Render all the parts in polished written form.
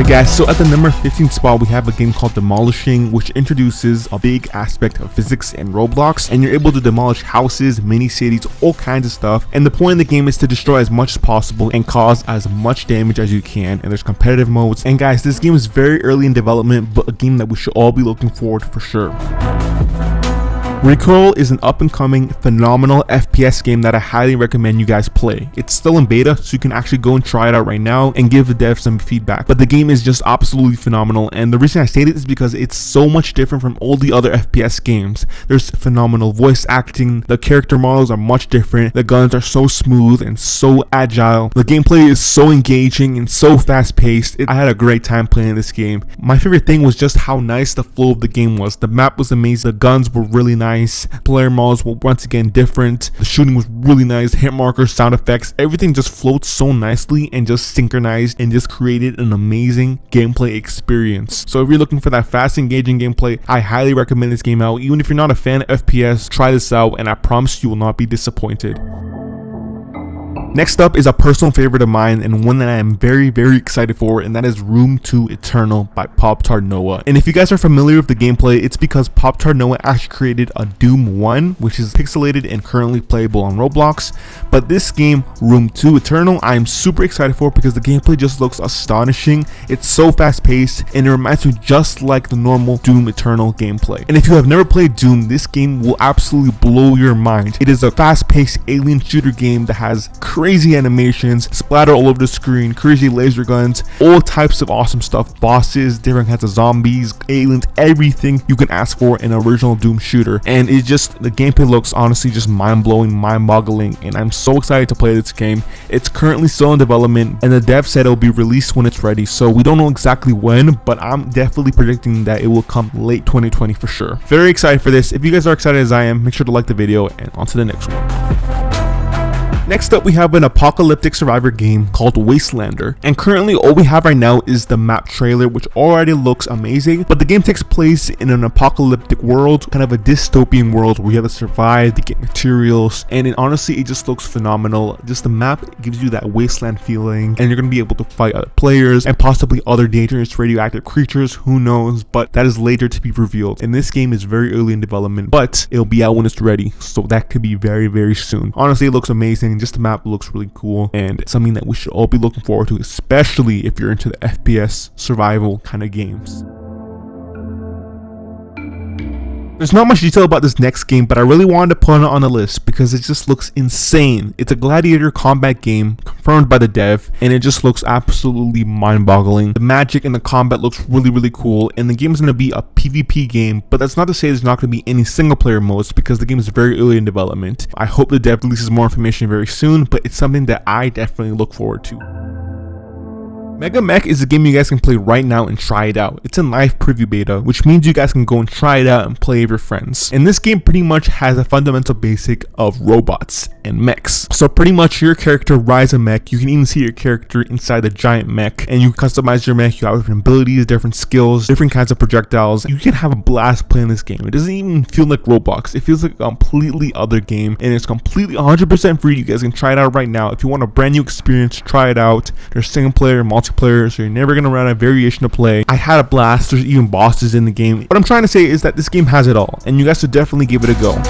Alright guys, so at the number 15 spot we have a game called Demolishing, which introduces a big aspect of physics in Roblox, and you're able to demolish houses, mini cities, all kinds of stuff, and the point of the game is to destroy as much as possible and cause as much damage as you can. And there's competitive modes, and guys, this game is very early in development, but a game that we should all be looking forward to for sure. RECOIL is an up-and-coming, phenomenal FPS game that I highly recommend you guys play. It's still in beta, so you can actually go and try it out right now and give the devs some feedback. But the game is just absolutely phenomenal, and the reason I say this is because it's so much different from all the other FPS games. There's phenomenal voice acting, the character models are much different, the guns are so smooth and so agile, the gameplay is so engaging and so fast-paced. I had a great time playing this game. My favorite thing was just how nice the flow of the game was. The map was amazing, the guns were really nice. Player models were once again different. The shooting was really nice. Hit markers, sound effects, everything just floats so nicely and just synchronized and just created an amazing gameplay experience. So if you're looking for that fast, engaging gameplay, I highly recommend this game out. Even if you're not a fan of FPS, try this out and I promise you will not be disappointed. Next up is a personal favorite of mine and one that I am very excited for, and that is Room 2 Eternal by Pop-Tart Noah. And if you guys are familiar with the gameplay, it's because Pop-Tart Noah actually created a Doom 1, which is pixelated and currently playable on Roblox. But this game, Room 2 Eternal, I am super excited for because the gameplay just looks astonishing. It's so fast paced and it reminds me just like the normal Doom Eternal gameplay. And if you have never played Doom, this game will absolutely blow your mind. It is a fast paced alien shooter game that has crazy animations, splatter all over the screen, crazy laser guns, all types of awesome stuff, bosses, different kinds of zombies, aliens, everything you can ask for in an original Doom shooter. And it just, the gameplay looks honestly just mind-blowing, mind-boggling, and I'm so excited to play this game. It's currently still in development and the dev said it will be released when it's ready, so we don't know exactly when, but I'm definitely predicting that it will come late 2020 for sure. Very excited for this. If you guys are excited as I am, make sure to like the video and on to the next one. Next up we have an apocalyptic survivor game called Wastelander, and currently all we have right now is the map trailer, which already looks amazing. But the game takes place in an apocalyptic world, kind of a dystopian world where you have to survive to get materials, and honestly it just looks phenomenal. Just the map gives you that wasteland feeling, and you're going to be able to fight other players and possibly other dangerous radioactive creatures, who knows, but that is later to be revealed. And this game is very early in development, but it'll be out when it's ready, so that could be very soon. Honestly, it looks amazing. Just the map looks really cool and it's something that we should all be looking forward to, especially if you're into the FPS survival kind of games. There's not much detail about this next game, but I really wanted to put it on the list because it just looks insane. It's a gladiator combat game confirmed by the dev, and it just looks absolutely mind-boggling. The magic and the combat looks really cool, and the game is going to be a PvP game, but that's not to say there's not going to be any single player modes because the game is very early in development. I hope the dev releases more information very soon, but it's something that I definitely look forward to. MECH is a game you guys can play right now and try it out. It's in live preview beta, which means you guys can go and try it out and play with your friends. And this game pretty much has a fundamental basic of robots and mechs. So pretty much your character rides a mech. You can even see your character inside the giant mech, and you customize your mech. You have different abilities, different skills, different kinds of projectiles. You can have a blast playing this game. It doesn't even feel like Roblox. It feels like a completely other game, and it's completely 100% free. You guys can try it out right now. If you want a brand new experience, try it out. There's single player, multiplayer, so you're never gonna run out of variation to play. I had a blast. There's even bosses in the game. What I'm trying to say is that this game has it all, and you guys should definitely give it a go.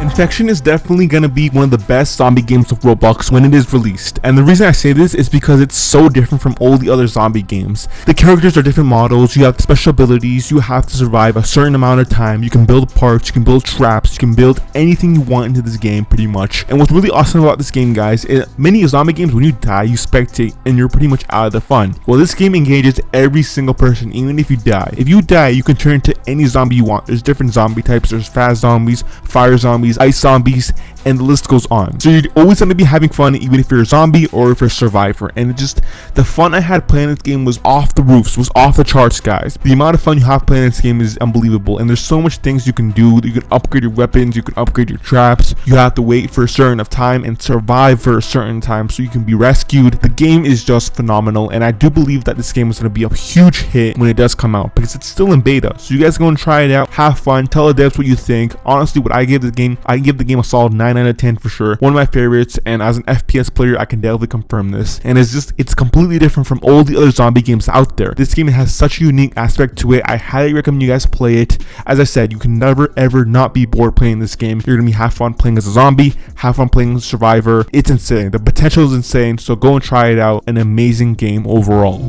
Infection is definitely going to be one of the best zombie games of Roblox when it is released, and the reason I say this is because it's so different from all the other zombie games. The characters are different models, you have special abilities, you have to survive a certain amount of time, you can build parts, you can build traps, you can build anything you want into this game pretty much. And what's really awesome about this game, guys, is many zombie games, when you die you spectate and you're pretty much out of the fun. Well, this game engages every single person, even if you die. If you die, you can turn into any zombie you want. There's different zombie types. There's fast zombies, fire zombies, ice zombies, and the list goes on. So you're always going to be having fun, even if you're a zombie or if you're a survivor. And it just, the fun I had playing this game was off the roofs, was off the charts, guys. The amount of fun you have playing this game is unbelievable, and there's so much things you can do. You can upgrade your weapons, you can upgrade your traps, you have to wait for a certain of time and survive for a certain time so you can be rescued. The game is just phenomenal, and I do believe that this game is going to be a huge hit when it does come out because it's still in beta. So you guys go and try it out, have fun, tell the devs what you think. Honestly, what I give the game, I give the game a solid 9 9 out of 10 for sure. One of my favorites, and as an FPS player I can definitely confirm this. And it's completely different from all the other zombie games out there. This game has such a unique aspect to it. I highly recommend you guys play it. As I said, you can never ever not be bored playing this game. You're gonna have fun playing as a zombie, have fun playing as a survivor. It's insane. The potential is insane, so go and try it out. An amazing game overall.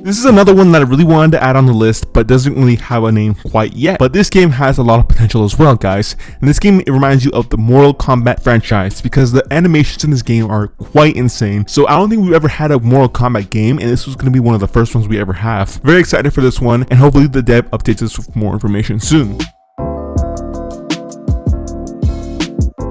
This is another one that I really wanted to add on the list, but doesn't really have a name quite yet. But this game has a lot of potential as well, guys. And this game, it reminds you of the Mortal Kombat franchise because the animations in this game are quite insane. So I don't think we've ever had a Mortal Kombat game, and this was going to be one of the first ones we ever have. Very excited for this one, and hopefully the dev updates us with more information soon.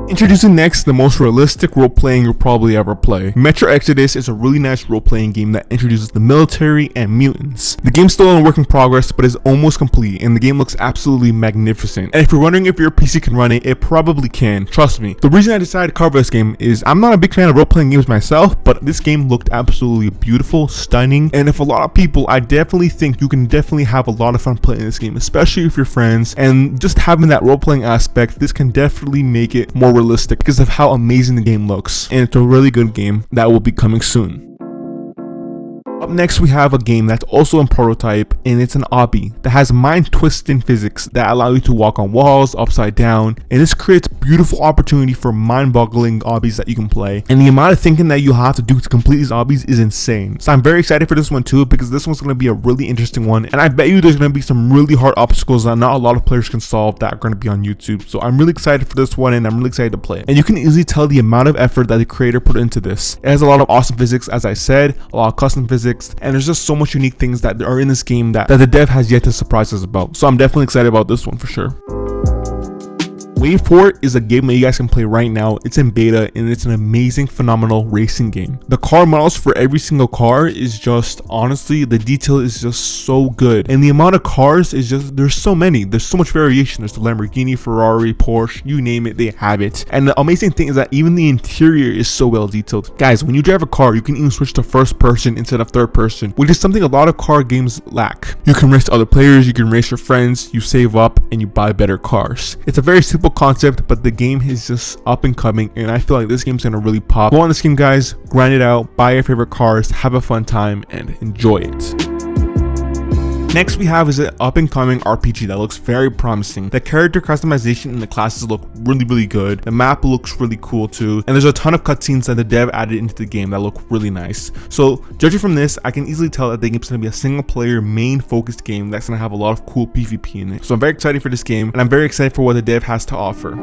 Introducing next the most realistic role-playing you'll probably ever play. Metro Exodus is a really nice role-playing game that introduces the military and mutants. The game's still in work in progress, but is almost complete, and the game looks absolutely magnificent. And if you're wondering if your PC can run it, it probably can, trust me. The reason I decided to cover this game is I'm not a big fan of role-playing games myself, but this game looked absolutely beautiful, stunning, and if a lot of people, I definitely think you can definitely have a lot of fun playing this game, especially if you're friends, and just having that role-playing aspect, this can definitely make it more realistic because of how amazing the game looks, and it's a really good game that will be coming soon. Up next, we have a game that's also in prototype, and it's an obby that has mind-twisting physics that allow you to walk on walls upside down, and this creates beautiful opportunity for mind-boggling obbies that you can play, and the amount of thinking that you'll have to do to complete these obbies is insane. So I'm very excited for this one too, because this one's going to be a really interesting one, and I bet you there's going to be some really hard obstacles that not a lot of players can solve that are going to be on YouTube. So I'm really excited for this one, and I'm really excited to play it. And you can easily tell the amount of effort that the creator put into this. It has a lot of awesome physics, as I said, a lot of custom physics, and there's just so much unique things that are in this game that the dev has yet to surprise us about. So I'm definitely excited about this one for sure. Wait For It is a game that you guys can play right now. It's in beta, and it's an amazing, phenomenal racing game. The car models for every single car is just, honestly, the detail is just so good. And the amount of cars is just, there's so many. There's so much variation. There's the Lamborghini, Ferrari, Porsche, you name it, they have it. And the amazing thing is that even the interior is so well detailed. Guys, when you drive a car, you can even switch to first person instead of third person, which is something a lot of car games lack. You can race other players, you can race your friends, you save up, and you buy better cars. It's a very simple concept, but the game is just up and coming, and I feel like this game's gonna really pop. Go on this game, guys, grind it out, buy your favorite cars, have a fun time, and enjoy it. Next we have is an up and coming RPG that looks very promising. The character customization and the classes look really good. The map looks really cool too, and there's a ton of cutscenes that the dev added into the game that look really nice. So judging from this, I can easily tell that the game's gonna be a single player main focused game that's gonna have a lot of cool PvP in it. So I'm very excited for this game, and I'm very excited for what the dev has to offer.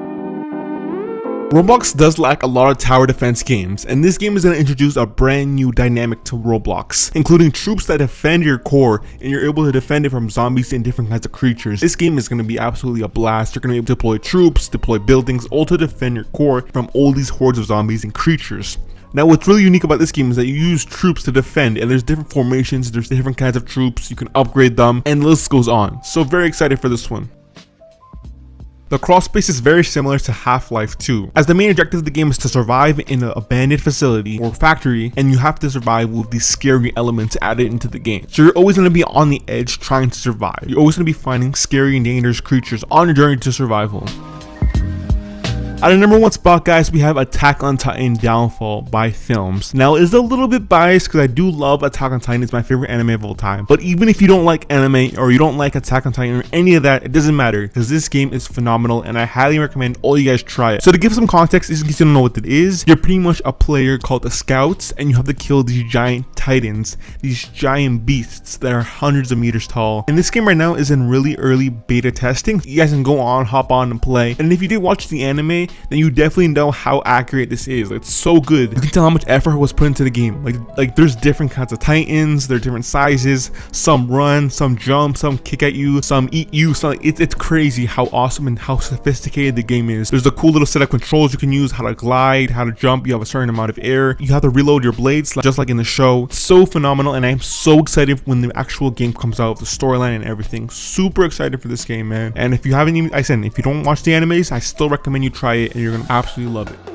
Roblox does lack a lot of tower defense games, and this game is going to introduce a brand new dynamic to Roblox, including troops that defend your core, and you're able to defend it from zombies and different kinds of creatures. This game is going to be absolutely a blast. You're going to be able to deploy troops, deploy buildings, all to defend your core from all these hordes of zombies and creatures. Now what's really unique about this game is that you use troops to defend, and there's different formations, there's different kinds of troops, you can upgrade them, and the list goes on. So very excited for this one. The crawl space is very similar to Half-Life 2, as the main objective of the game is to survive in an abandoned facility or factory, and you have to survive with these scary elements added into the game. So you're always going to be on the edge trying to survive. You're always going to be finding scary and dangerous creatures on your journey to survival. At the number 1 spot, guys, we have Attack on Titan Downfall by Films. Now, it's a little bit biased because I do love Attack on Titan. It's my favorite anime of all time. But even if you don't like anime or you don't like Attack on Titan or any of that, it doesn't matter because this game is phenomenal, and I highly recommend all you guys try it. So to give some context, in case you don't know what it is, you're pretty much a player called the Scouts, and you have to kill these giant titans, these giant beasts that are hundreds of meters tall. And this game right now is in really early beta testing. You guys can go on, hop on and play. And if you did watch the anime, then you definitely know how accurate this is. It's so good. You can tell how much effort was put into the game. Like there's different kinds of titans, they're different sizes, some run, some jump, some kick at you, some eat you. So it's crazy how awesome and how sophisticated the game is. There's a cool little set of controls you can use, how to glide, how to jump. You have a certain amount of air. You have to reload your blades just like in the show. It's so phenomenal, and I'm so excited when the actual game comes out, the storyline and everything. Super excited for this game, man. And if you haven't even, if you don't watch the animes, I still recommend you try it, and you're gonna absolutely love it.